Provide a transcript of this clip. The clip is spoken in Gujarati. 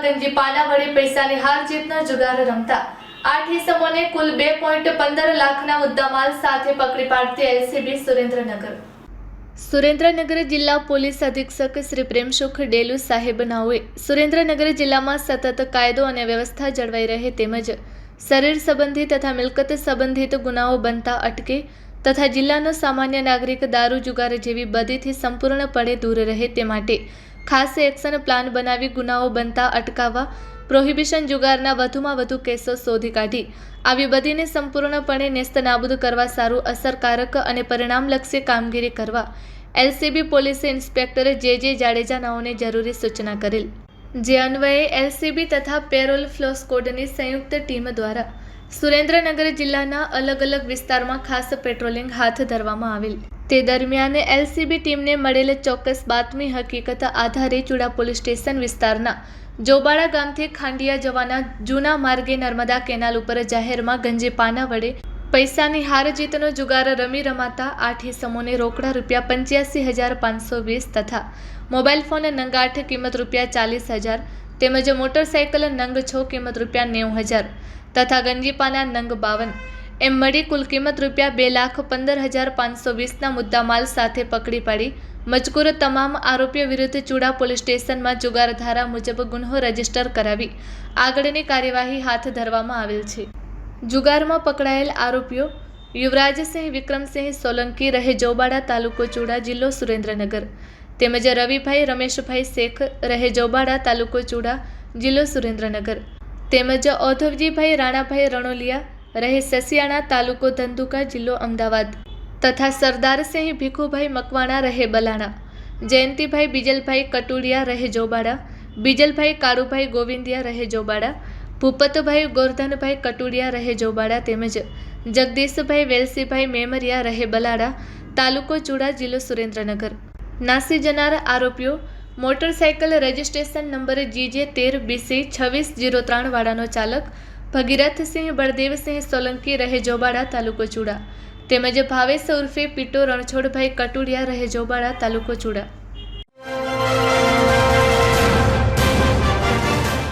ગંજીપાના વડે પૈસાની હાર જીતનો જુગાર રમતા 8 ઇસમોને કુલ 2.15 લાખના મુદ્દામાલ સાથે પકડી પાડતી એલસીબી સુરેન્દ્રનગર જિલ્લા પોલીસ અધિક્ષક શ્રી પ્રેમસુખ ડેલુ સાહેબ નાઓએ સુરેન્દ્રનગર જિલ્લામાં સતત કાયદો અને વ્યવસ્થા જળવાઈ રહે તેમજ શરીર સંબંધી તથા મિલકત સંબંધિત ગુનાઓ બનતા અટકે તથા જિલ્લાનો સામાન્ય નાગરિક દારૂ જુગાર જેવી બદીથી સંપૂર્ણપણે દૂર રહે તે માટે ખાસ એક્શન પ્લાન બનાવી ગુનાઓ બનતા અટકાવવા પ્રોહિબિશન જુગારના વધુમાં વધુ કેસો શોધી કાઢી આવી બદીને સંપૂર્ણપણે નેસ્તનાબૂદ કરવા સારું અસરકારક અને પરિણામલક્ષી કામગીરી કરવા એલસીબી પોલીસે ઇન્સ્પેક્ટર જે જાડેજા નાઓને જરૂરી સૂચના કરેલ, જે અન્વયે એલસીબી તથા પેરોલ ફ્લો સ્કોડની સંયુક્ત ટીમ દ્વારા સુરેન્દ્રનગર જિલ્લાના અલગ અલગ વિસ્તારમાં ખાસ પેટ્રોલિંગ હાથ ધરવામાં આવેલ. તે દરમિયાન એલસીબી ટીમને મળેલ ચોક્કસ બાતમી હકીકત આધારે ચુડા પોલીસ સ્ટેશન વિસ્તારના જોબાળા ગામથી ખાંડિયા જવાના જૂના માર્ગે નર્મદા કેનાલ ઉપર જાહેરમાં ગંજીપાના વડે પૈસાની હાર જીતનો જુગાર રમાતા 8 ઇસમોને રોકડા ₹85,520 તથા મોબાઈલ ફોન નંગ 8 કિંમત ₹40,000 તેમજ મોટરસાઇકલ નંગ 6 કિંમત ₹90,000 તથા ગંજીપાના નંગ 52 એમ મળી કુલ કિંમત ₹2,15,520ના મુદ્દામાલ સાથે પકડી પાડી મજકૂર તમામ આરોપીઓ વિરુદ્ધ ચુડા પોલીસ સ્ટેશનમાં જુગાર ધારા મુજબ ગુન્હો રજીસ્ટર કરાવી આગળની કાર્યવાહી હાથ ધરવામાં આવેલ છે. જુગારમાં પકડાયેલ આરોપીઓ યુવરાજસિંહ વિક્રમસિંહ સોલંકી રહે જોબાડા તાલુકો ચુડા જિલ્લો સુરેન્દ્રનગર તેમજ રવિભાઈ રમેશભાઈ શેખ રહે જોબાડા તાલુકો ચુડા જિલ્લો સુરેન્દ્રનગર તેમજ ઔધવજીભાઈ રાણાભાઈ રણોલિયા રહે સસિયાણા તાલુકો ધંધુકા જિલ્લો અમદાવાદ તથા સરદારસિંહ ભીખુભાઈ મકવાણા રહે બલાણા, જયંતિભાઈ બીજલભાઈ કટુડિયા રહે જોબાડા, બીજલભાઈ કાળુભાઈ ગોવિંદિયા રહે જોબાડા, ભૂપતભાઈ ગોરધનભાઈ કટુડિયા રહે જોબાડા તેમજ જગદીશભાઈ વેલસીભાઈ મેમરિયા રહે બલાડા તાલુકો ચુડા જિલ્લો સુરેન્દ્રનગર. નાસી જનાર આરોપીઓ મોટરસાઇકલ રજિસ્ટ્રેશન નંબર GJ13BC 2603 વાળાનો ચાલક ભગીરથસિંહ બળદેવસિંહ સોલંકી રહે જોબાડા તાલુકો ચુડા તેમજ ભાવેશ ઉર્ફે પીટો રણછોડભાઈ કટુડિયા રહે જોબાડા તાલુકો ચુડા.